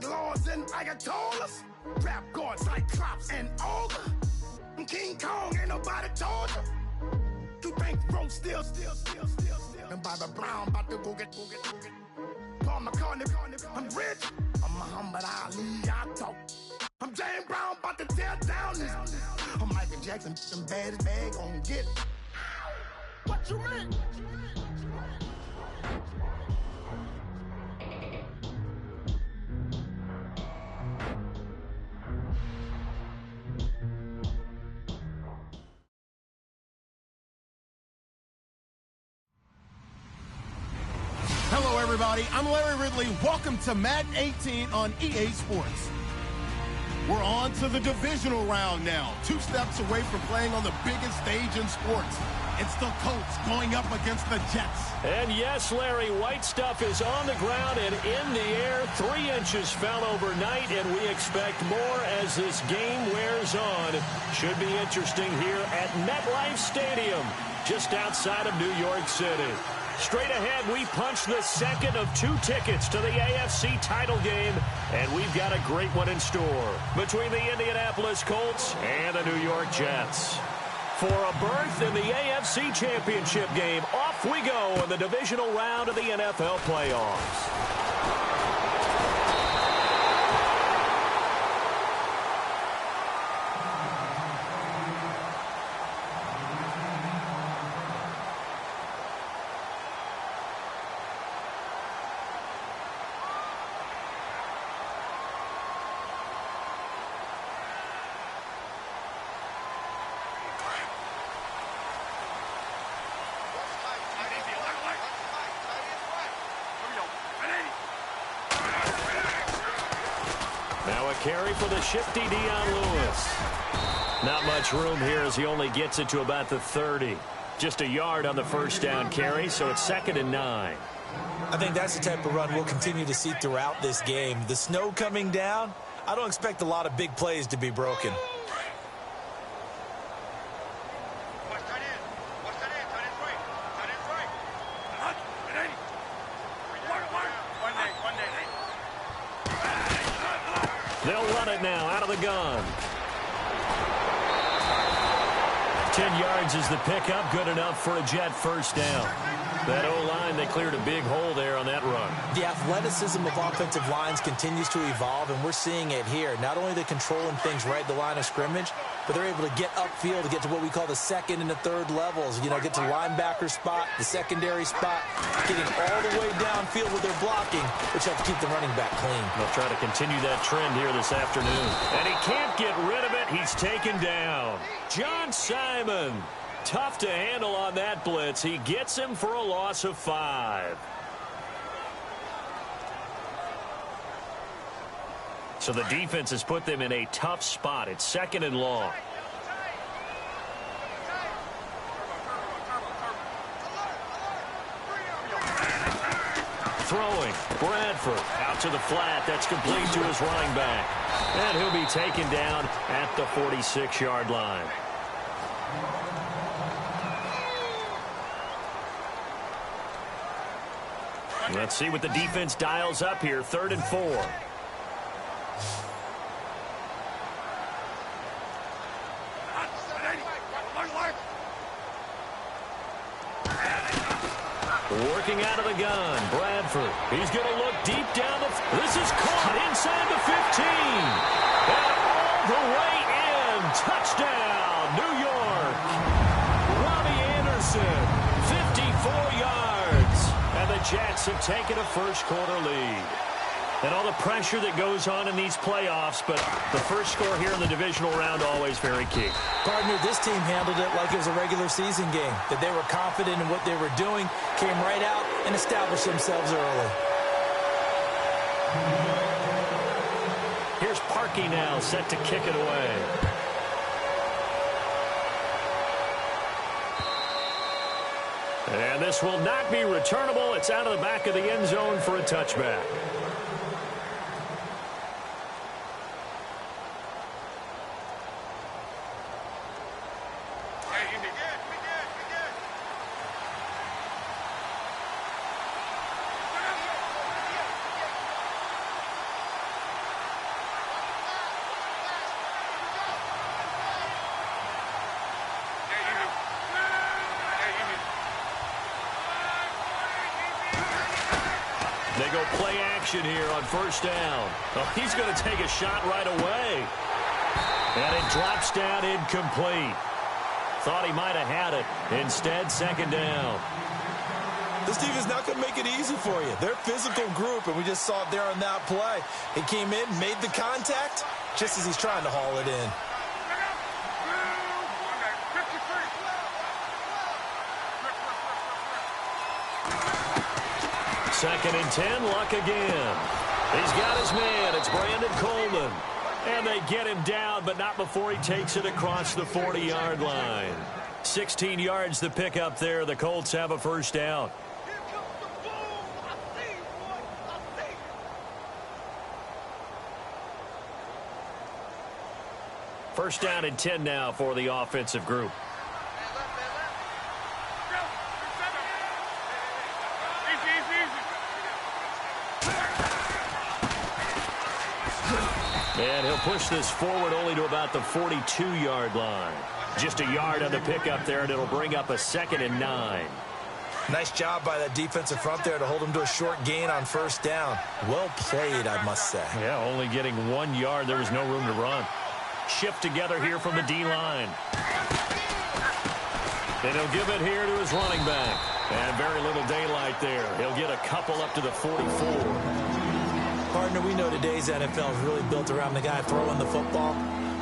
lords and ayatollahs, rap gods, cyclops, and ogre. I'm King Kong, ain't nobody told you. You think road still. And Bobby Brown about to go get. Paul McCartney, I'm rich. I'm Muhammad Ali, I talk. I'm James Brown, about to tear down this. I'm Michael Jackson, some baddest bag gon' get. What you mean? Hello, everybody. I'm Larry Ridley. Welcome to Madden 18 on EA Sports. We're on to the divisional round now. 2 steps away from playing on the biggest stage in sports. It's the Colts going up against the Jets. And yes, Larry, white stuff is on the ground and in the air. 3 inches fell overnight, and we expect more as this game wears on. Should be interesting here at MetLife Stadium, just outside of New York City. Straight ahead, we punch the second of 2 tickets to the AFC title game, and we've got a great one in store between the Indianapolis Colts and the New York Jets. For a berth in the AFC Championship game, off we go in the divisional round of the NFL playoffs. Now a carry for the shifty Dion Lewis. Not much room here as he only gets it to about the 30. Just a yard on the first down carry, so it's 2nd and 9. I think that's the type of run we'll continue to see throughout this game. The snow coming down, I don't expect a lot of big plays to be broken. They'll run it now out of the gun. 10 yards is the pickup. Good enough for a Jet first down. That O-line, they cleared a big hole there on that run. The athleticism of offensive lines continues to evolve, and we're seeing it here. Not only are they controlling things right at the line of scrimmage, but they're able to get upfield to get to what we call the 2nd and the 3rd levels. You know, get to linebacker spot, the secondary spot, getting all the way downfield with their blocking, which helps keep the running back clean. They'll try to continue that trend here this afternoon. And he can't get rid of it. He's taken down. John Simon. Tough to handle on that blitz. He gets him for a loss of 5. So the defense has put them in a tough spot. It's 2nd and long. Throwing. Bradford out to the flat. That's complete to his running back. And he'll be taken down at the 46-yard line. Let's see what the defense dials up here. 3rd and 4. Working out of the gun, Bradford. He's going to look deep down the... This is caught inside the 15. And all the way in. Touchdown, New York. Robbie Anderson, 54 yards. And the Jets have taken a first-quarter lead. And all the pressure that goes on in these playoffs, but the first score here in the divisional round always very key. Partner, this team handled it like it was a regular season game, that they were confident in what they were doing, came right out and established themselves early. Here's Parkey now, set to kick it away. And this will not be returnable. It's out of the back of the end zone for a touchback. go play action here on first down. Oh, he's going to take a shot right away. And it drops down incomplete. Thought he might have had it. Instead, second down. This team is not going to make it easy for you. They're a physical group, and we just saw it there on that play. He came in, made the contact, just as he's trying to haul it in. Second and 10, Luck again. He's got his man. It's Brandon Coleman. And they get him down, but not before he takes it across the 40-yard line. 16 yards to pick up there. The Colts have a first down. First down and 10 now for the offensive group. And he'll push this forward only to about the 42-yard line. Just a yard on the pickup there, and it'll bring up a 2nd and 9. Nice job by that defensive front there to hold him to a short gain on first down. Well played, I must say. Yeah, only getting 1 yard. There was no room to run. Shift together here from the D-line. And he'll give it here to his running back. And very little daylight there. He'll get a couple up to the 44. Partner, we know today's NFL is really built around the guy throwing the football.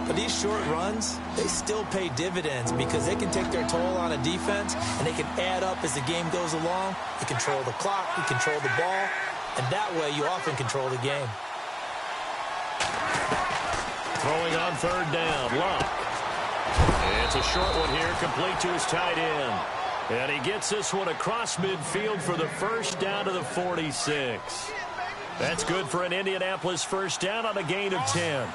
But these short runs, they still pay dividends because they can take their toll on a defense, and they can add up as the game goes along. You control the clock, you control the ball, and that way you often control the game. Throwing on third down, Luck. It's a short one here, complete to his tight end. And he gets this one across midfield for the first down to the 46. That's good for an Indianapolis first down on a gain of 10.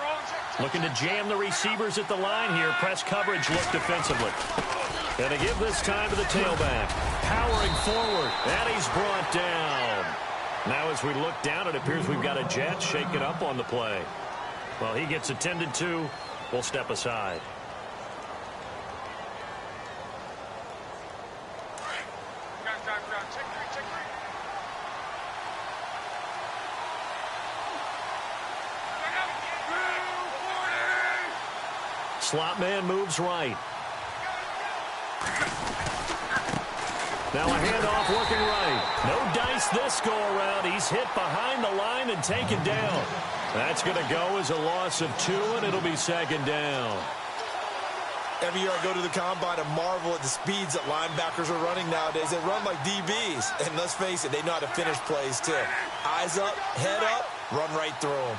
Looking to jam the receivers at the line here. Press coverage look defensively. And to give this time to the tailback. Powering forward. And he's brought down. Now as we look down, it appears we've got a Jet shaken up on the play. Well, he gets attended to. We'll step aside. Slot man moves right. Now a handoff working right. No dice this go around. He's hit behind the line and taken down. That's going to go as a loss of 2, and it'll be second down. Every year I go to the combine and marvel at the speeds that linebackers are running nowadays. They run like DBs. And let's face it, they know how to finish plays too. Eyes up, head up, run right through them.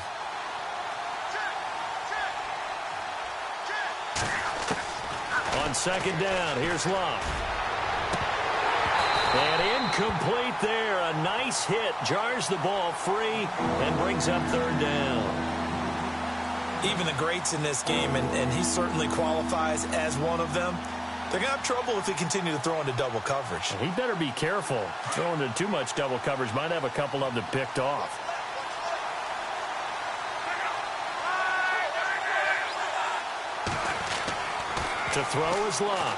On second down, here's Luck. And incomplete there. A nice hit. Jars the ball free and brings up third down. Even the greats in this game, and he certainly qualifies as one of them, they're going to have trouble if they continue to throw into double coverage. He better be careful. Throwing into too much double coverage might have a couple of them picked off. To throw is Luck.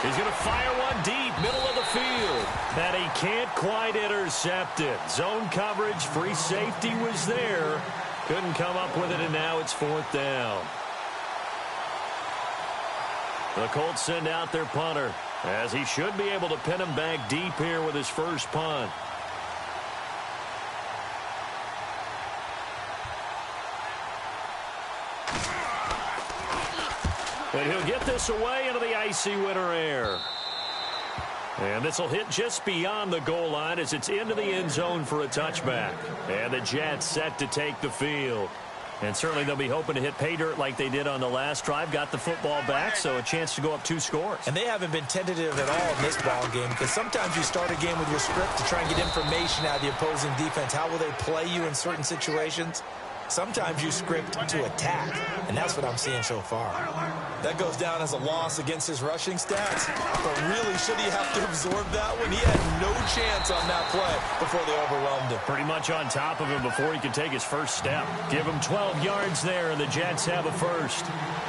He's going to fire one deep, middle of the field. And he can't quite intercept it. Zone coverage, free safety was there. Couldn't come up with it, and now it's fourth down. The Colts send out their punter, as he should be able to pin him back deep here with his first punt. And he'll get this away into the icy winter air. And this will hit just beyond the goal line as it's into the end zone for a touchback. And the Jets set to take the field. And certainly they'll be hoping to hit pay dirt like they did on the last drive. Got the football back, so a chance to go up 2 scores. And they haven't been tentative at all in this ball game, because sometimes you start a game with your script to try and get information out of the opposing defense. How will they play you in certain situations? Sometimes you script to attack, and that's what I'm seeing so far. That goes down as a loss against his rushing stats, but really, should he have to absorb that one? He had no chance on that play before they overwhelmed him. Pretty much on top of him before he could take his first step. Give him 12 yards there, and the Jets have a first.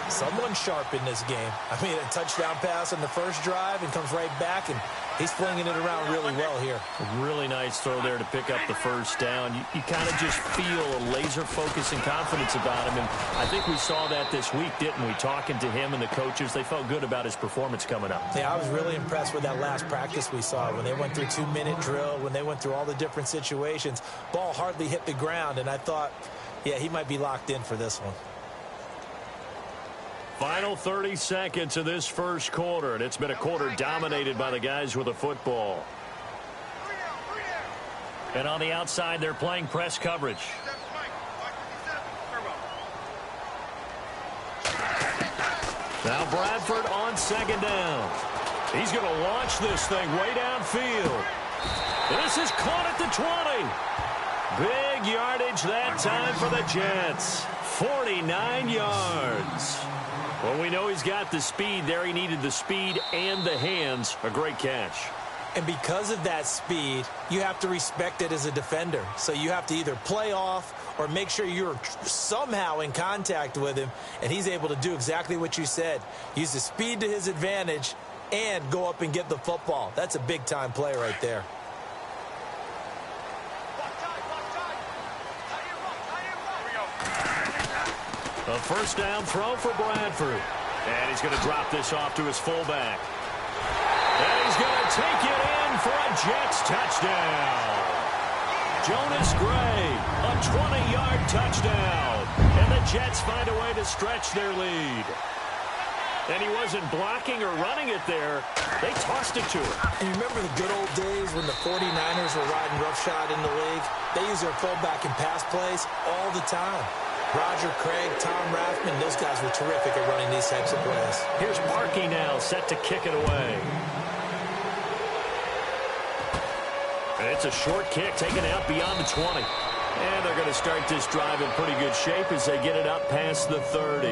Someone sharp in this game. I mean, a touchdown pass on the first drive and comes right back, and He's flinging it around really well here. A really nice throw there to pick up the first down. You kind of just feel a laser focus and confidence about him, and I think we saw that this week, didn't we? Talking to him and the coaches, they felt good about his performance coming up. Yeah, I was really impressed with that last practice we saw when they went through 2-minute drill, when they went through all the different situations. Ball hardly hit the ground, and I thought, yeah, he might be locked in for this one. Final 30 seconds of this first quarter, and it's been a quarter dominated by the guys with the football. And on the outside, they're playing press coverage. Now Bradford on second down. He's going to launch this thing way downfield. This is caught at the 20. Big yardage that time for the Jets. 49 yards. Well, we know he's got the speed there. He needed the speed and the hands. A great catch. And because of that speed, you have to respect it as a defender. So you have to either play off or make sure you're somehow in contact with him. And he's able to do exactly what you said. Use the speed to his advantage and go up and get the football. That's a big-time play right there. A first down throw for Bradford. And he's going to drop this off to his fullback. And he's going to take it in for a Jets touchdown. Jonas Gray, a 20-yard touchdown. And the Jets find a way to stretch their lead. And he wasn't blocking or running it there. They tossed it to him. And you remember the good old days when the 49ers were riding roughshod in the league? They use their fullback in pass plays all the time. Roger Craig, Tom Rathman, those guys were terrific at running these types of plays. Here's Parkey now, set to kick it away. And it's a short kick taken out beyond the 20. And they're going to start this drive in pretty good shape as they get it up past the 30.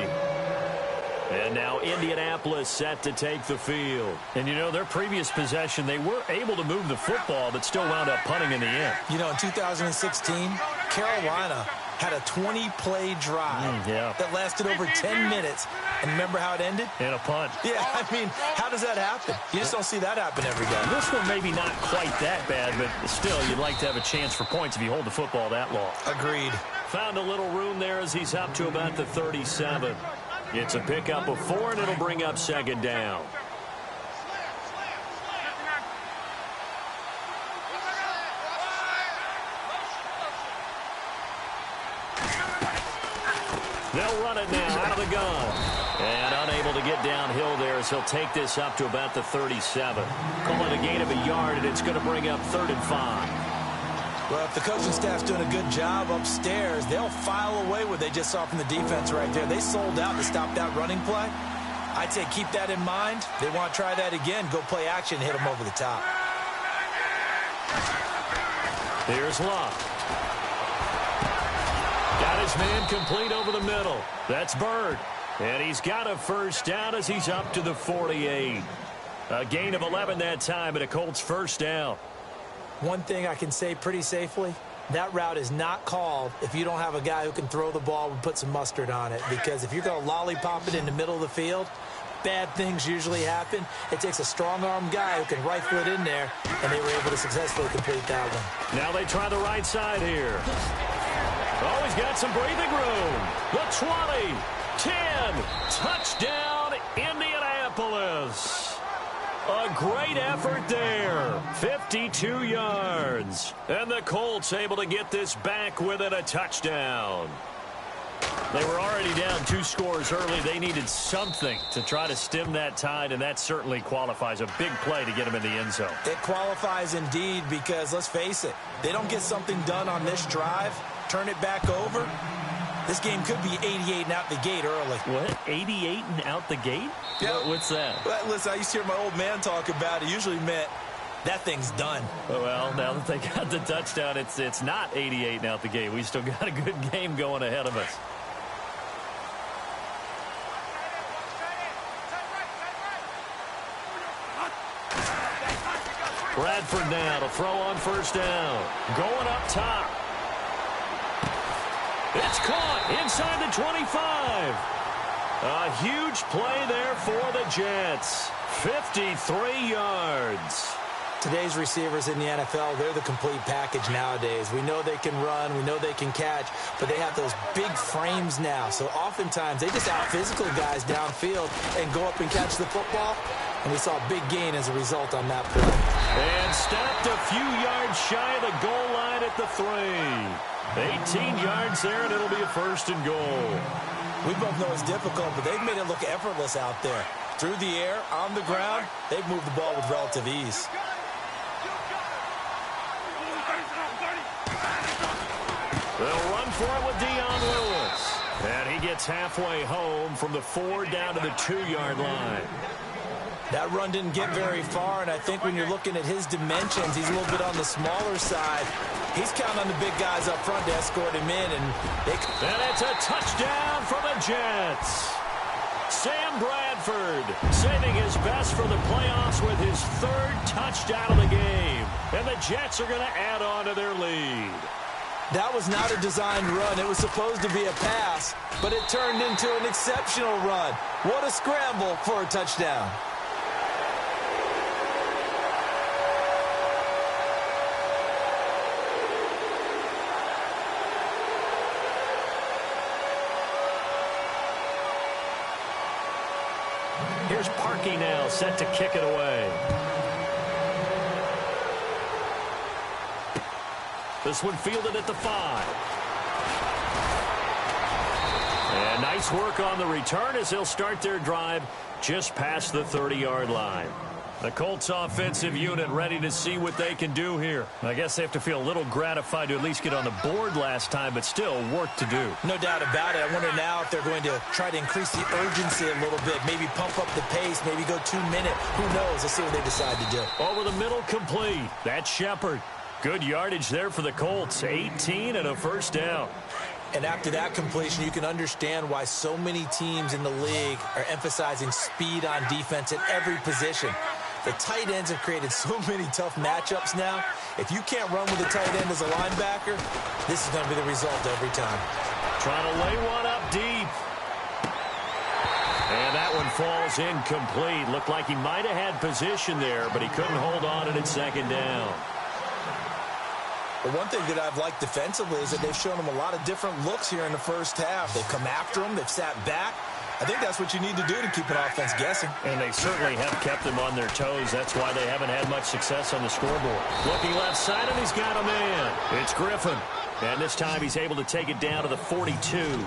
And now Indianapolis set to take the field. And, you know, their previous possession, they were able to move the football, but still wound up punting in the end. You know, in 2016, Carolina had a 20-play drive that lasted over 10 minutes. And remember how it ended? And a punt. Yeah, I mean, how does that happen? You just don't see that happen every game. This one maybe not quite that bad, but still, you'd like to have a chance for points if you hold the football that long. Agreed. Found a little room there as he's up to about the 37. It's a pickup of 4, and it'll bring up second down. They'll run it now out of the gun. And unable to get downhill there as he'll take this up to about the 37. Call it a gain of a yard, and it's going to bring up 3rd and 5. Well, if the coaching staff's doing a good job upstairs, they'll file away what they just saw from the defense right there. They sold out to stop that running play. I'd say keep that in mind. They want to try that again. Go play action, hit them over the top. Here's Love. Got his man complete over the middle. That's Bird. And he's got a first down as he's up to the 48. A gain of 11 that time, and a Colts first down. One thing I can say pretty safely, that route is not called if you don't have a guy who can throw the ball and put some mustard on it. Because if you're going to lollipop it in the middle of the field, bad things usually happen. It takes a strong-arm guy who can rifle it in there, and they were able to successfully complete that one. Now they try the right side here. Oh, he's got some breathing room. The 20, 10, touchdown, Indianapolis. A great effort there. 52 yards. And the Colts able to get this back within a touchdown. They were already down 2 scores early. They needed something to try to stem that tide, and that certainly qualifies. A big play to get them in the end zone. It qualifies indeed because, let's face it, they don't get something done on this drive, turn it back over, this game could be 88 and out the gate early. What? 88 and out the gate? Yep. What's that? Well, listen, I used to hear my old man talk about it. Usually meant that thing's done. Well, now that they got the touchdown, it's not 88 and out the gate. We still got a good game going ahead of us. Bradford now to throw on first down. Going up top. It's caught inside the 25. A huge play there for the Jets. 53 yards. Today's receivers in the NFL, they're the complete package nowadays. We know they can run, we know they can catch, but they have those big frames now. So oftentimes they just out-physical guys downfield and go up and catch the football. And we saw a big gain as a result on that play. And stopped a few yards shy of the goal line at the 3. 18 yards there, and it'll be a 1st and goal. We both know it's difficult, but they've made it look effortless out there. Through the air, on the ground, they've moved the ball with relative ease. They'll run for it with Dion Lewis. And he gets halfway home from the 4 down to the 2-yard line. That run didn't get very far, and I think when you're looking at his dimensions, he's a little bit on the smaller side. He's counting on the big guys up front to escort him in. And it's a touchdown for the Jets. Sam Bradford saving his best for the playoffs with his 3rd touchdown of the game. And the Jets are going to add on to their lead. That was not a designed run. It was supposed to be a pass, but it turned into an exceptional run. What a scramble for a touchdown. Here's Parkey now, set to kick it away. This one fielded at the 5. And nice work on the return as they'll start their drive just past the 30-yard line. The Colts offensive unit ready to see what they can do here. I guess they have to feel a little gratified to at least get on the board last time, but still work to do. No doubt about it. I wonder now if they're going to try to increase the urgency a little bit, maybe pump up the pace, maybe go 2-minute. Who knows? Let's see what they decide to do. Over the middle, complete. That's Shepard. Good yardage there for the Colts. 18 and a 1st down. And after that completion, you can understand why so many teams in the league are emphasizing speed on defense at every position. The tight ends have created so many tough matchups now. If you can't run with a tight end as a linebacker, this is going to be the result every time. Trying to lay one up deep. And that one falls incomplete. Looked like he might have had position there, but he couldn't hold on at 2nd down. But one thing that I've liked defensively is that they've shown him a lot of different looks here in the first half. They've come after him. They've sat back. I think that's what you need to do to keep an offense guessing. And they certainly have kept them on their toes. That's why they haven't had much success on the scoreboard. Looking left side, and he's got a man. It's Griffin. And this time he's able to take it down to the 42.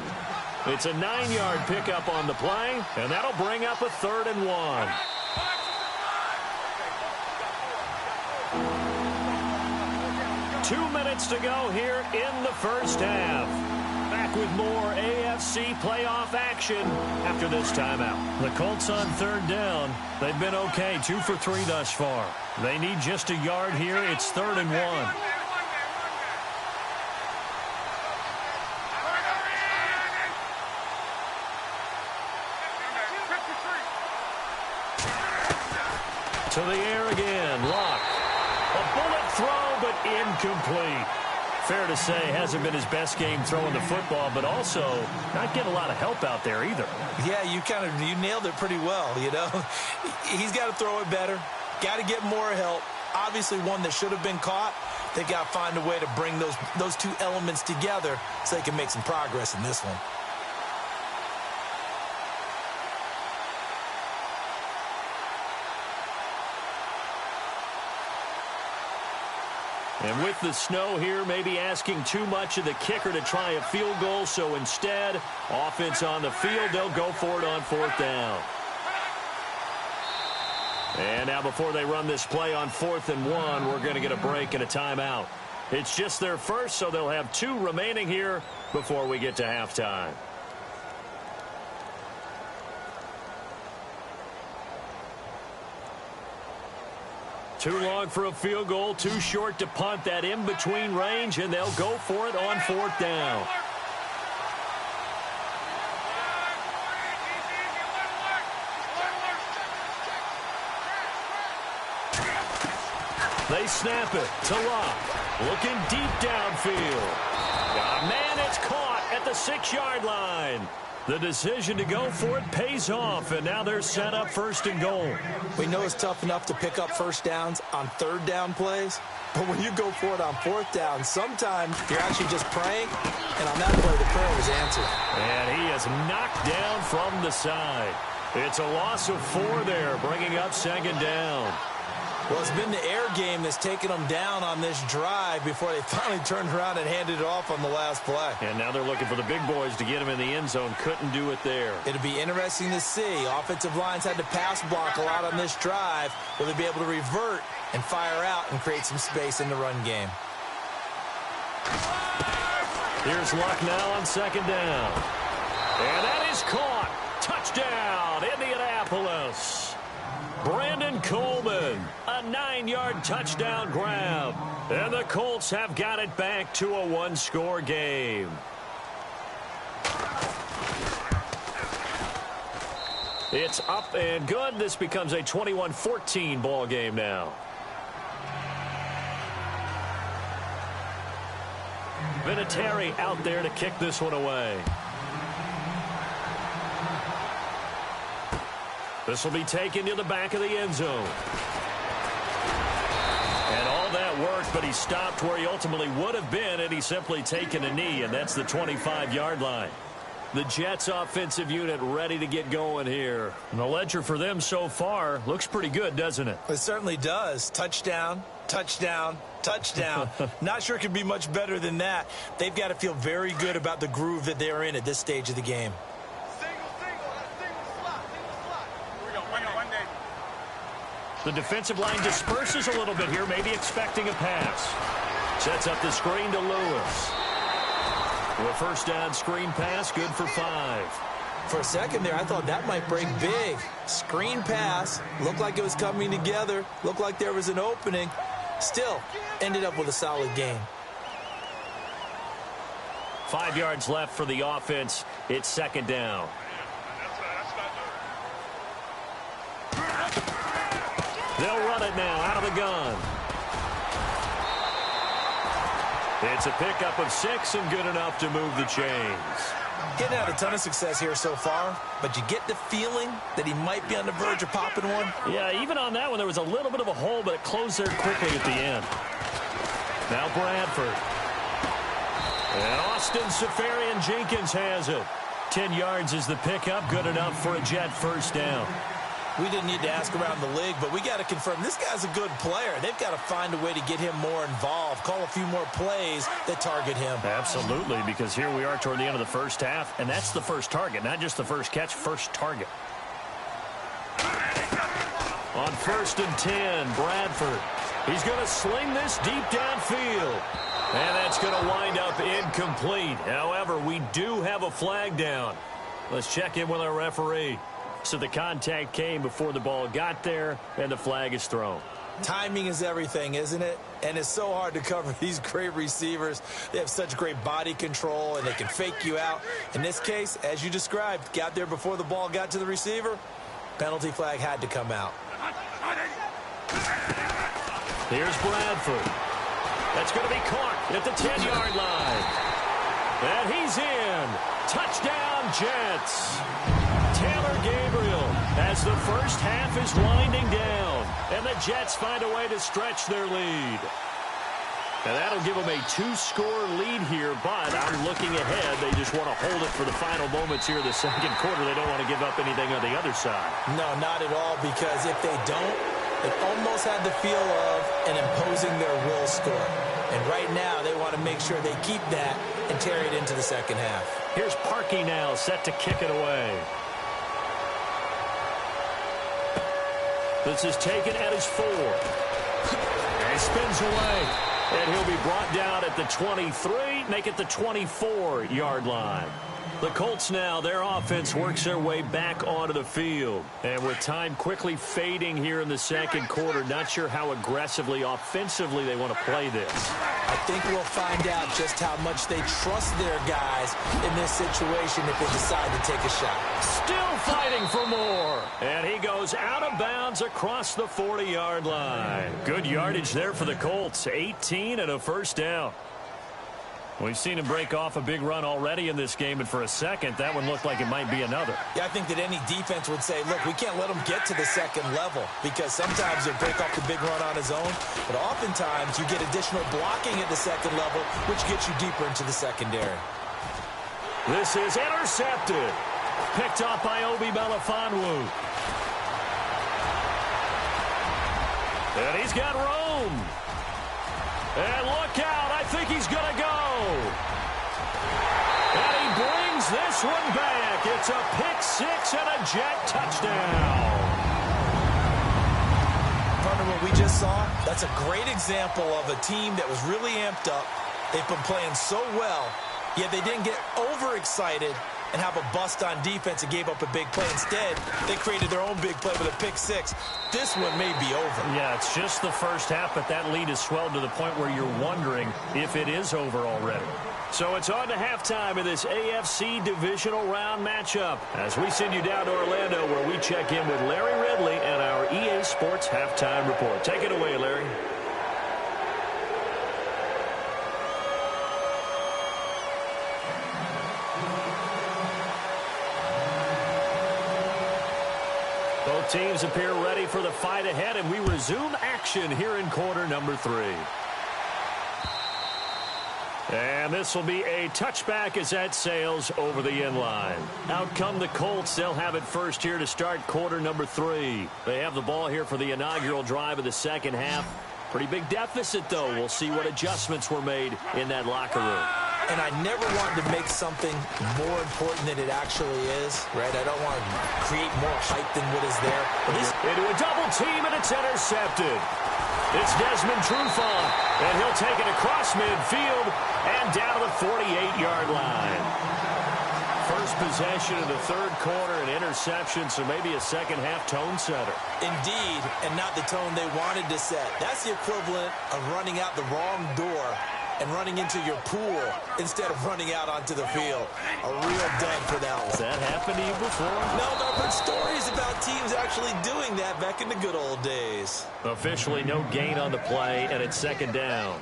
It's a 9-yard pickup on the play, and that'll bring up a 3rd and 1. Two minutes to go here in the first half. Back with more AFC playoff action after this timeout. The Colts on 3rd down. They've been okay, 2 for 3 thus far. They need just a yard here. It's 3rd and 1. To the air again. Lock. A bullet throw, but incomplete. Fair to say, hasn't been his best game throwing the football, but also not getting a lot of help out there either. Yeah, you nailed it pretty well, you know. He's got to throw it better. Got to get more help. Obviously one that should have been caught. They got to find a way to bring those two elements together so they can make some progress in this one. And with the snow here, maybe asking too much of the kicker to try a field goal. So instead, offense on the field, they'll go for it on 4th down. And now before they run this play on 4th and 1, we're going to get a break and a timeout. It's just their first, so they'll have 2 remaining here before we get to halftime. Too long for a field goal, too short to punt. That in-between range, and they'll go for it on 4th down. They snap it to Lock. Looking deep downfield. Man, it's caught at the 6-yard line. The decision to go for it pays off, and now they're set up 1st and goal. We know it's tough enough to pick up first downs on 3rd down plays, but when you go for it on 4th down, sometimes you're actually just praying, and on that play, the prayer was answered. And he is knocked down from the side. It's a loss of 4 there, bringing up 2nd down. Well, it's been the air game that's taken them down on this drive before they finally turned around and handed it off on the last play. And now they're looking for the big boys to get him in the end zone. Couldn't do it there. It'll be interesting to see. Offensive lines had to pass block a lot on this drive. Will they be able to revert and fire out and create some space in the run game? Here's Luck now on 2nd down. And that is caught. Touchdown, Indianapolis. Brandon Coleman, a 9-yard touchdown grab. And the Colts have got it back to a 1-score game. It's up and good. This becomes a 21-14 ball game now. Vinatieri out there to kick this one away. This will be taken to the back of the end zone. And all that worked, but he stopped where he ultimately would have been, and he's simply taken a knee, and that's the 25-yard line. The Jets offensive unit ready to get going here. And the ledger for them so far looks pretty good, doesn't it? It certainly does. Touchdown, touchdown, touchdown. Not sure it could be much better than that. They've got to feel very good about the groove that they're in at this stage of the game. The defensive line disperses a little bit here, maybe expecting a pass. Sets up the screen to Lewis. A 1st down screen pass, good for 5. For a second there, I thought that might break big. Screen pass, looked like it was coming together, looked like there was an opening. Still, ended up with a solid gain. 5 yards left for the offense. It's 2nd down. They'll run it now out of the gun. It's a pickup of 6 and good enough to move the chains. Getting had a ton of success here so far, but you get the feeling that he might be on the verge of popping one. Yeah, even on that one, there was a little bit of a hole, but it closed there quickly at the end. Now Bradford. And Austin Seferian-Jenkins has it. 10 yards is the pickup, good enough for a Jet 1st down. We didn't need to ask around the league, but we got to confirm this guy's a good player. They've got to find a way to get him more involved, call a few more plays that target him. Absolutely, because here we are toward the end of the first half, and that's the first target, not just the first catch, first target. On 1st and 10, Bradford. He's going to sling this deep downfield. And that's going to wind up incomplete. However, we do have a flag down. Let's check in with our referee. So the contact came before the ball got there, and the flag is thrown. Timing is everything, isn't it? And it's so hard to cover these great receivers. They have such great body control, and they can fake you out. In this case, as you described, got there before the ball got to the receiver. Penalty flag had to come out. Here's Bradford. That's going to be caught at the 10-yard line. And he's in. Touchdown, Jets. Taylor Gabriel as the first half is winding down. And the Jets find a way to stretch their lead. And that'll give them a 2-score lead here, but I'm looking ahead. They just want to hold it for the final moments here of the second quarter. They don't want to give up anything on the other side. No, not at all, because if they don't, it almost had the feel of an imposing their will score. And right now, they want to make sure they keep that and carry it into the second half. Here's Parkey now, set to kick it away. This is taken at his 4. And he spins away. And he'll be brought down at the 23, make it the 24-yard line. The Colts now, their offense works their way back onto the field. And with time quickly fading here in the second quarter, not sure how aggressively, offensively they want to play this. I think we'll find out just how much they trust their guys in this situation if they decide to take a shot. Still fighting for more. And he goes out of bounds across the 40-yard line. Good yardage there for the Colts. 18 and a first down. We've seen him break off a big run already in this game, and for a second, that one looked like it might be another. Yeah, I think that any defense would say, look, we can't let him get to the second level because sometimes he'll break off the big run on his own, but oftentimes you get additional blocking at the second level, which gets you deeper into the secondary. This is intercepted. Picked off by Obi Melifonwu. And he's got room. And look out, I think he's going to go. And he brings this one back. It's a pick-6 and a Jet touchdown. Partner, what we just saw, that's a great example of a team that was really amped up. They've been playing so well, yet they didn't get overexcited and have a bust on defense and gave up a big play. Instead, they created their own big play with a pick-6. This one may be over. Yeah, it's just the first half, but that lead has swelled to the point where you're wondering if it is over already. So it's on to halftime of this AFC divisional round matchup as we send you down to Orlando where we check in with Larry Ridley and our EA Sports halftime report. Take it away, Larry. Both teams appear ready for the fight ahead, and we resume action here in quarter number 3. And this will be a touchback as that sails over the end line. Out come the Colts. They'll have it first here to start quarter number 3. They have the ball here for the inaugural drive of the second half. Pretty big deficit, though. We'll see what adjustments were made in that locker room. And I never wanted to make something more important than it actually is, right? I don't want to create more hype than what is there. Into a double team, and it's intercepted. It's Desmond Trufant, and he'll take it across midfield and down to the 48-yard line. First possession of the third quarter, an interception, so maybe a second-half tone setter. Indeed, and not the tone they wanted to set. That's the equivalent of running out the wrong door and running into your pool instead of running out onto the field. A real dud for that one. Has that happened to you before? No, but I've heard stories about teams actually doing that back in the good old days. Officially no gain on the play, and it's second down.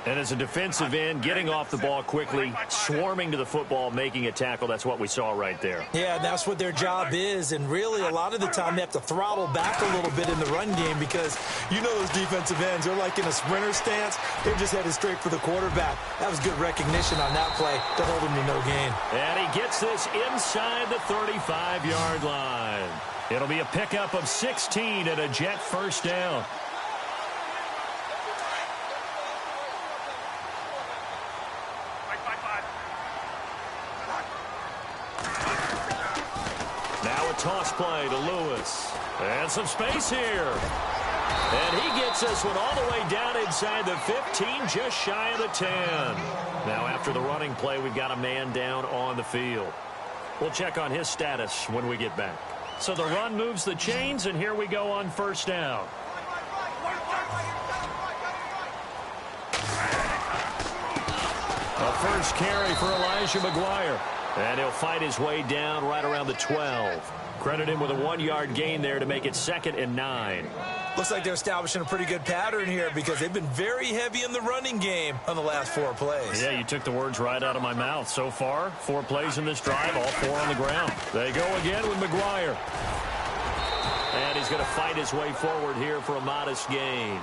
And as a defensive end, getting off the ball quickly, swarming to the football, making a tackle, that's what we saw right there. Yeah, that's what their job is, and really a lot of the time they have to throttle back a little bit in the run game because you know those defensive ends, they're like in a sprinter stance. They're just headed straight for the quarterback. That was good recognition on that play to hold him to no gain. And he gets this inside the 35-yard line. It'll be a pickup of 16 and a Jet first down. Toss play to Lewis. And some space here. And he gets this one all the way down inside the 15, just shy of the 10. Now after the running play, we've got a man down on the field. We'll check on his status when we get back. So the run moves the chains, and here we go on first down. A first carry for Elijah McGuire. And he'll fight his way down right around the 12. Credit him with a 1-yard gain there to make it 2nd and 9. Looks like they're establishing a pretty good pattern here because they've been very heavy in the running game on the last 4 plays. Yeah, you took the words right out of my mouth. So far, 4 plays in this drive, all 4 on the ground. They go again with McGuire. And he's going to fight his way forward here for a modest gain.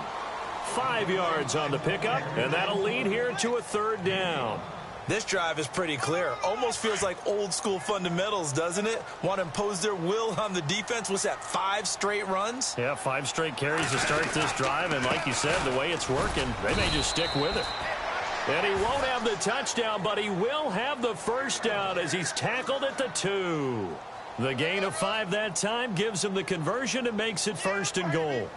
5 yards on the pickup, and that'll lead here to a 3rd down. This drive is pretty clear. Almost feels like old school fundamentals, doesn't it? Want to impose their will on the defense. What's that, 5 straight runs? Yeah, 5 straight carries to start this drive. And like you said, the way it's working, they may just stick with it. And he won't have the touchdown, but he will have the first down as he's tackled at the 2. The gain of 5 that time gives him the conversion and makes it 1st and goal.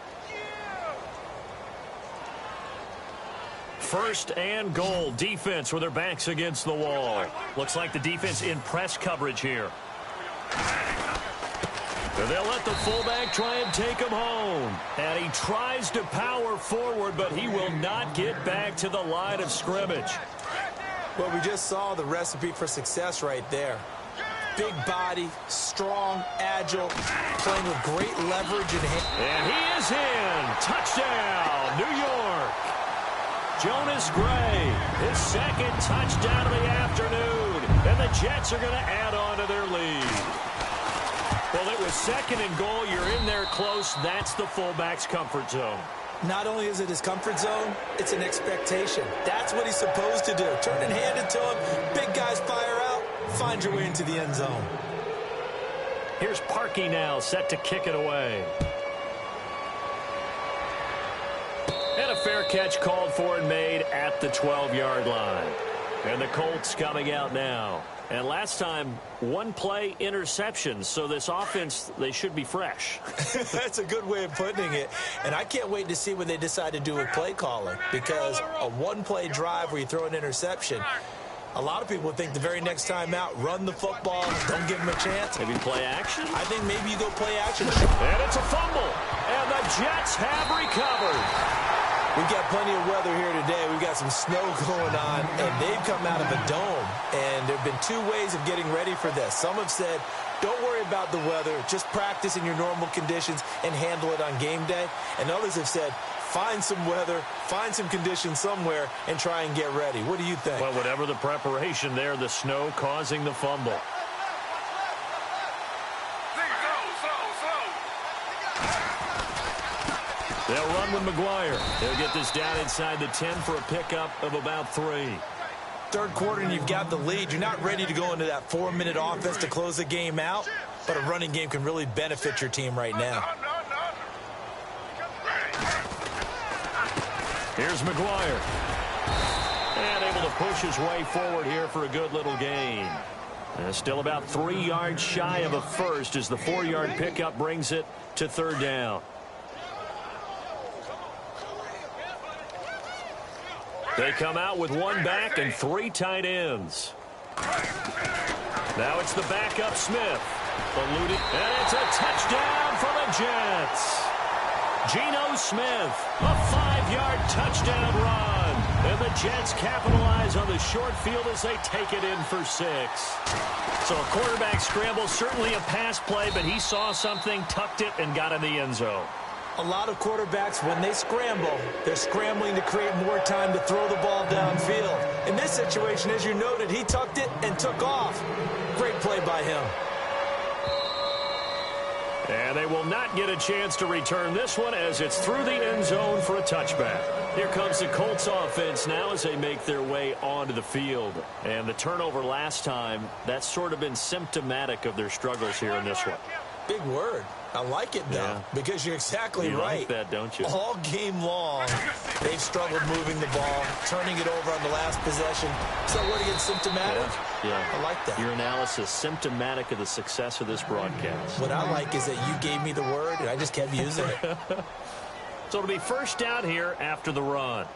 1st and goal. Defense with their backs against the wall. Looks like the defense in press coverage here. They'll let the fullback try and take him home. And he tries to power forward, but he will not get back to the line of scrimmage. Well, we just saw the recipe for success right there. Big body, strong, agile, playing with great leverage. And he is in. Touchdown, New York. Jonas Gray, his second touchdown of the afternoon. And the Jets are going to add on to their lead. Well, it was second and goal. You're in there close. That's the fullback's comfort zone. Not only is it his comfort zone, it's an expectation. That's what he's supposed to do. Turn and hand it to him. Big guys fire out. Find your way into the end zone. Here's Parkey now, set to kick it away. And a fair catch called for and made at the 12-yard line. And the Colts coming out now. And last time, one play interception. So this offense, they should be fresh. That's a good way of putting it. And I can't wait to see what they decide to do with play calling. Because a one-play drive where you throw an interception, a lot of people think the very next time out, run the football, don't give them a chance. Maybe play action? I think maybe you go play action. And it's a fumble. And the Jets have recovered. We've got plenty of weather here today. We've got some snow going on, and they've come out of a dome. And there have been two ways of getting ready for this. Some have said, don't worry about the weather. Just practice in your normal conditions and handle it on game day. And others have said, find some weather, find some conditions somewhere, and try and get ready. What do you think? Well, whatever the preparation there, the snow causing the fumble. They'll run with McGuire. They'll get this down inside the 10 for a pickup of about 3. Third quarter and you've got the lead. You're not ready to go into that 4-minute offense to close the game out, but a running game can really benefit your team right now. Here's McGuire. And able to push his way forward here for a good little gain. And still about 3 yards shy of a first as the 4-yard pickup brings it to third down. They come out with one back and 3 tight ends. Now it's the backup Smith. Eluded, and it's a touchdown for the Jets. Geno Smith, a 5-yard touchdown run. And the Jets capitalize on the short field as they take it in for 6. So a quarterback scramble, certainly a pass play, but he saw something, tucked it, and got in the end zone. A lot of quarterbacks, when they scramble, they're scrambling to create more time to throw the ball downfield. In this situation, as you noted, he tucked it and took off. Great play by him. And they will not get a chance to return this one as it's through the end zone for a touchback. Here comes the Colts offense now as they make their way onto the field. And the turnover last time, that's sort of been symptomatic of their struggles here in this one. Big word. I like it, though, because you're exactly right. You like that, don't you? All game long, they've struggled moving the ball, turning it over on the last possession. So what again, symptomatic? Yeah. I like that. Your analysis, symptomatic of the success of this broadcast. What I like is that you gave me the word, and I just kept using it. So it'll be first down here after the run.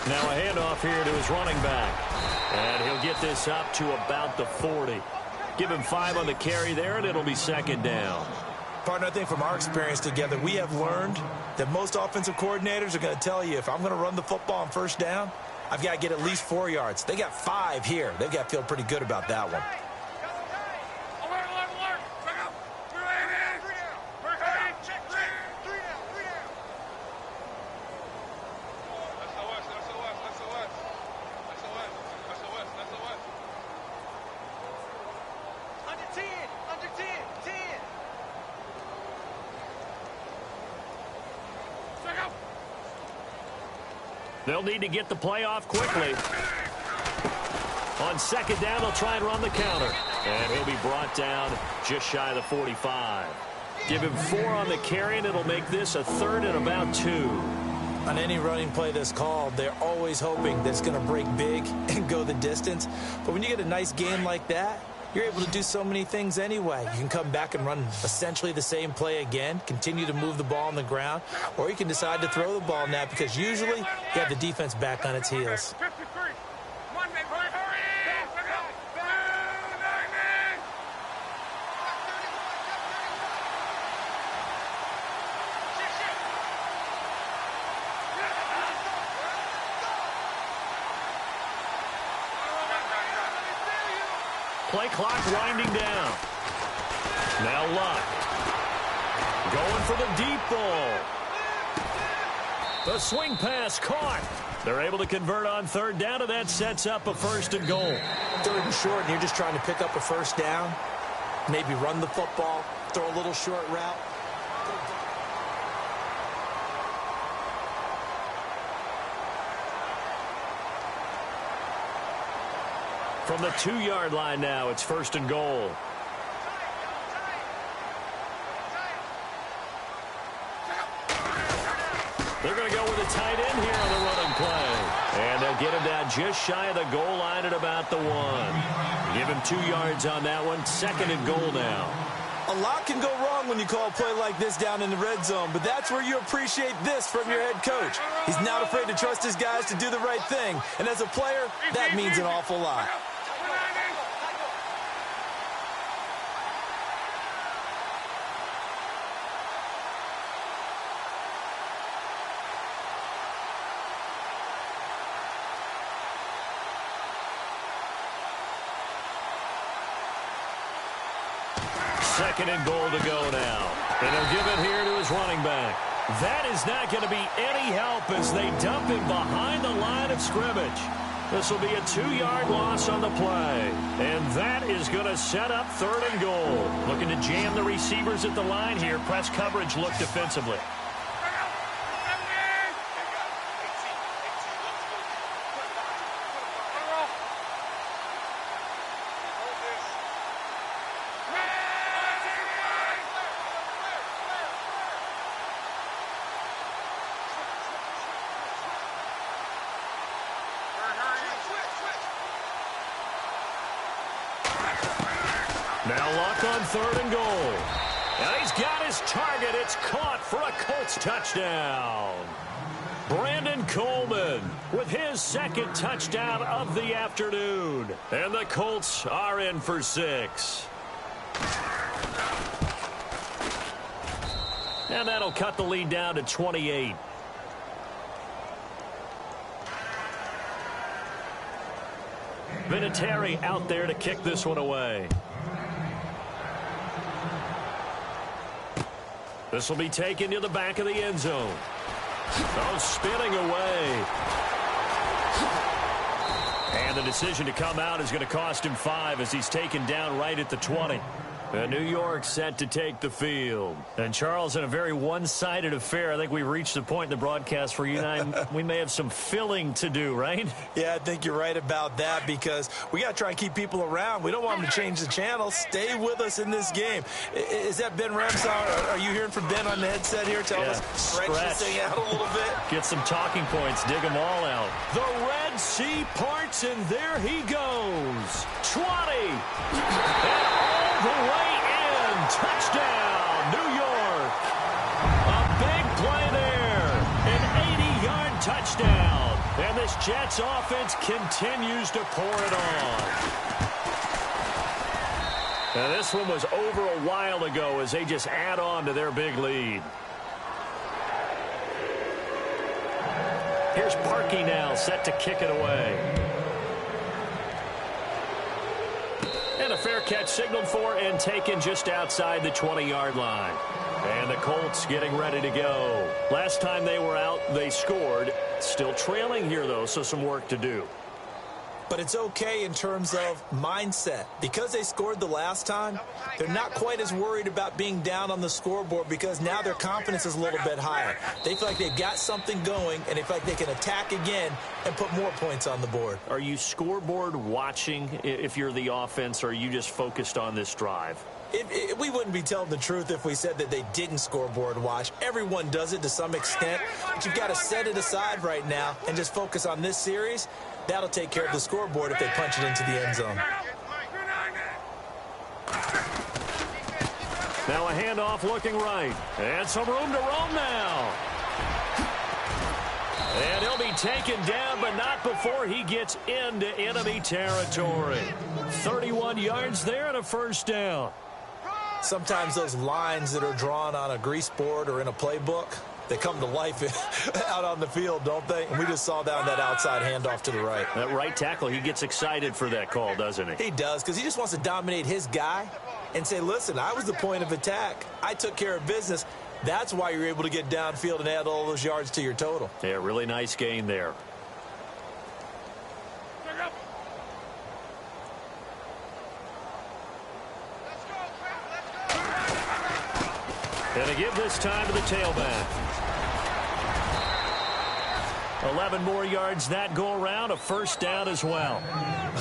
Now a handoff here to his running back. And he'll get this up to about the 40. Give him 5 on the carry there, and it'll be second down. Partner, I think from our experience together, we have learned that most offensive coordinators are going to tell you, if I'm going to run the football on first down, I've got to get at least 4 yards. They got 5 here. They've got to feel pretty good about that one. They'll need to get the play off quickly. On second down, they'll try and run the counter. And he'll be brought down just shy of the 45. Give him 4 on the carry, and it'll make this a third and about 2. On any running play that's called, they're always hoping that it's going to break big and go the distance. But when you get a nice game like that, you're able to do so many things anyway. You can come back and run essentially the same play again, continue to move the ball on the ground, or you can decide to throw the ball now because usually you have the defense back on its heels. Play clock winding down. Now Luck. Going for the deep ball. The swing pass caught. They're able to convert on third down, and that sets up a 1st and goal. 3rd and short, and you're just trying to pick up a 1st down. Maybe run the football, throw a little short route. From the 2-yard line now, it's 1st and goal. They're going to go with a tight end here on the running play. And they'll get him down just shy of the goal line at about the 1. Give him 2 yards on that one. 2nd and goal now. A lot can go wrong when you call a play like this down in the red zone, but that's where you appreciate this from your head coach. He's not afraid to trust his guys to do the right thing. And as a player, that means an awful lot. Second and goal to go now. And he'll give it here to his running back. That is not going to be any help as they dump him behind the line of scrimmage. This will be a 2-yard loss on the play. And that is going to set up 3rd and goal. Looking to jam the receivers at the line here. Press coverage look defensively. Now Luck on 3rd and goal. And he's got his target. It's caught for a Colts touchdown. Brandon Coleman with his 2nd touchdown of the afternoon. And the Colts are in for 6. And that'll cut the lead down to 28. Vinatieri out there to kick this one away. This will be taken to the back of the end zone. Oh, spinning away. And the decision to come out is going to cost him 5 as he's taken down right at the 20. And New York set to take the field. And Charles, in a very one-sided affair, I think we've reached the point in the broadcast where you and I, we may have some filling to do, right? Yeah, I think you're right about that because we got to try and keep people around. We don't want them to change the channel. Stay with us in this game. Is that Ben Ramsey? Are you hearing from Ben on the headset here? Tell us, stretch this thing out a little bit. Get some talking points. Dig them all out. The Red Sea parts, and there he goes. 20. And all the way in. Touchdown, New York. A big play there. An 80-yard touchdown. And this Jets offense continues to pour it on. Now, this one was over a while ago as they just add on to their big lead. Here's Parkey now, set to kick it away. And a fair catch signaled for and taken just outside the 20-yard line. And the Colts getting ready to go. Last time they were out, they scored. Still trailing here, though, so some work to do. But it's okay in terms of mindset. Because they scored the last time, they're not quite as worried about being down on the scoreboard because now their confidence is a little bit higher. They feel like they've got something going, and they feel like they can attack again and put more points on the board. Are you scoreboard watching if you're the offense, or are you just focused on this drive? We wouldn't be telling the truth if we said that they didn't scoreboard watch. Everyone does it to some extent, but you've got to set it aside right now and just focus on this series. That'll take care of the scoreboard if they punch it into the end zone. Now a handoff looking right. And some room to roam now. And he'll be taken down, but not before he gets into enemy territory. 31 yards there and a first down. Sometimes those lines that are drawn on a grease board or in a playbook, they come to life out on the field, don't they? And we just saw that outside handoff to the right. That right tackle, he gets excited for that call, doesn't he? He does, because he just wants to dominate his guy and say, listen, I was the point of attack. I took care of business. That's why you're able to get downfield and add all those yards to your total. Yeah, really nice gain there. And they give this time to the tailback. 11 more yards that go around, a first down as well.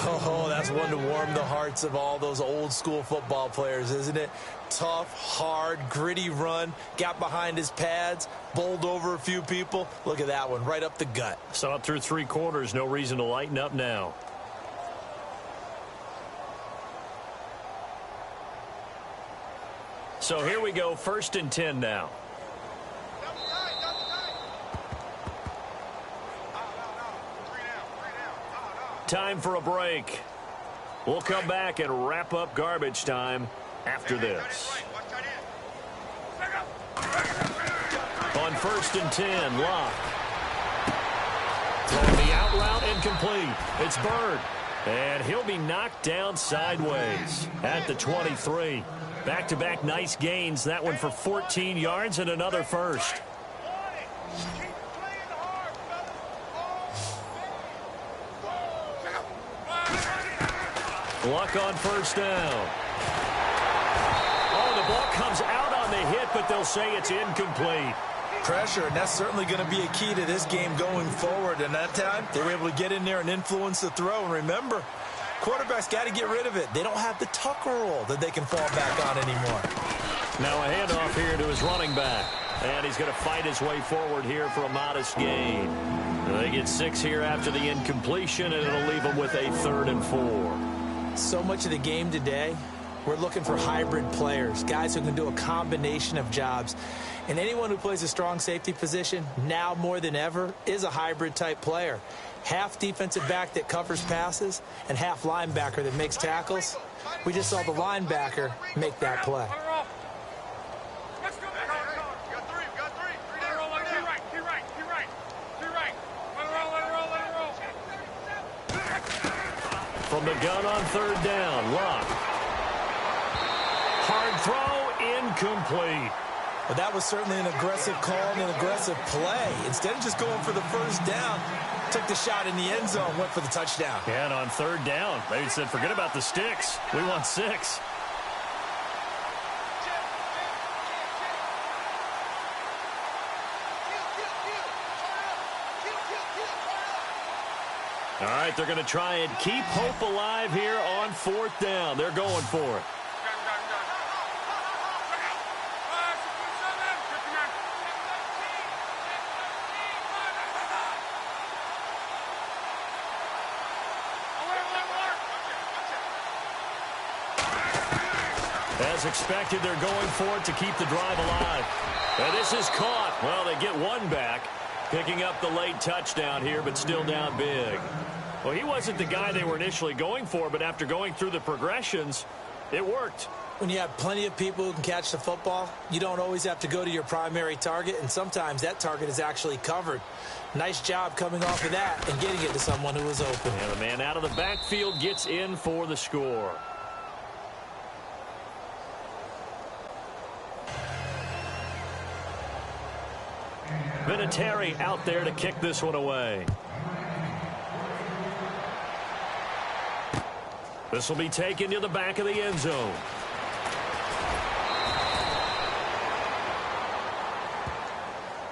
Oh, that's one to warm the hearts of all those old school football players, isn't it? Tough, hard, gritty run, got behind his pads, bowled over a few people. Look at that one, right up the gut. Saw it through 3 quarters, no reason to lighten up now. So here we go, 1st and 10 now. Time for a break. We'll come back and wrap up garbage time after this. On 1st and 10, Locke. Throwing the out route incomplete. It's Bird. And he'll be knocked down sideways at the 23. Back-to-back nice gains. That one for 14 yards and another first. Luck on 1st down. Oh, the ball comes out on the hit, but they'll say it's incomplete. Pressure, and that's certainly going to be a key to this game going forward. And that time, they were able to get in there and influence the throw. And remember, quarterbacks got to get rid of it. They don't have the tucker roll that they can fall back on anymore. Now a handoff here to his running back. And he's going to fight his way forward here for a modest gain. They get 6 here after the incompletion, and it'll leave them with a 3rd and 4. So much of the game today, we're looking for hybrid players, guys who can do a combination of jobs. And anyone who plays a strong safety position, now more than ever, is a hybrid type player. Half defensive back that covers passes and half linebacker that makes tackles. We just saw the linebacker make that play. From the gun on 3rd down, Locke. Hard throw, incomplete. But that was certainly an aggressive call and an aggressive play. Instead of just going for the 1st down, took the shot in the end zone, went for the touchdown. Yeah, and on 3rd down, they said, forget about the sticks. We want 6. All right, they're going to try and keep hope alive here on 4th down. They're going for it. As expected, they're going for it to keep the drive alive. And this is caught. Well, they get one back, picking up the late touchdown here, but still down big. Well, he wasn't the guy they were initially going for, but after going through the progressions, it worked. When you have plenty of people who can catch the football, you don't always have to go to your primary target, and sometimes that target is actually covered. Nice job coming off of that and getting it to someone who was open. And the man out of the backfield gets in for the score. Vinatieri out there to kick this one away. This will be taken to the back of the end zone.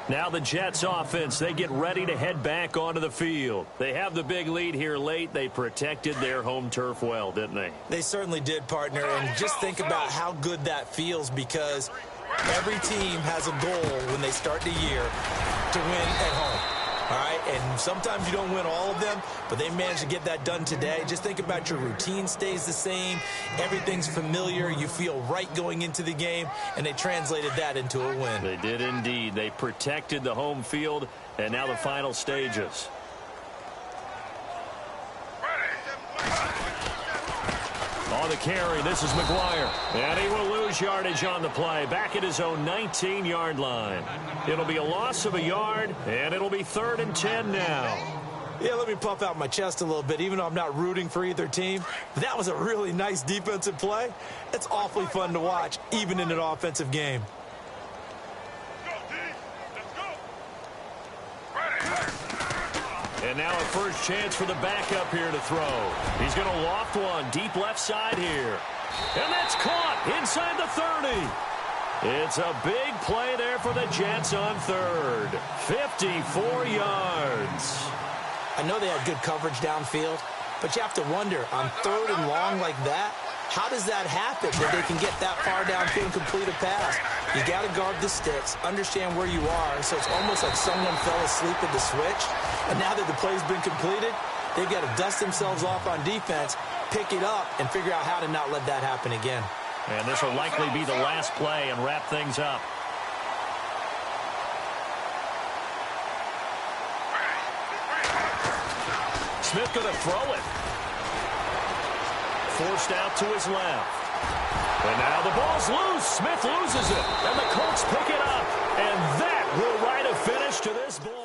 Now the Jets offense, they get ready to head back onto the field. They have the big lead here late. They protected their home turf well, didn't they? They certainly did, partner. And just think about how good that feels, because every team has a goal when they start the year to win at home. All right, and sometimes you don't win all of them, but they managed to get that done today. Just think about your routine stays the same. Everything's familiar. You feel right going into the game, and they translated that into a win. They did indeed. They protected the home field, and now the final stages. On the carry. This is McGuire. And he will lose yardage on the play. Back at his own 19-yard line. It'll be a loss of a yard, and it'll be 3rd and 10 now. Yeah, let me puff out my chest a little bit, even though I'm not rooting for either team. That was a really nice defensive play. It's awfully fun to watch, even in an offensive game. And now a first chance for the backup here to throw. He's going to loft one deep left side here. And that's caught inside the 30. It's a big play there for the Jets on 3rd. 54 yards. I know they had good coverage downfield, but you have to wonder, on 3rd and long like that, how does that happen, that they can get that far downfield and complete a pass? You got to guard the sticks, understand where you are, so it's almost like someone fell asleep at the switch, and now that the play's been completed, they've got to dust themselves off on defense, pick it up, and figure out how to not let that happen again. And this will likely be the last play and wrap things up. Smith going to throw it. Forced out to his left. And now the ball's loose. Smith loses it. And the Colts pick it up. And that will write a finish to this ball.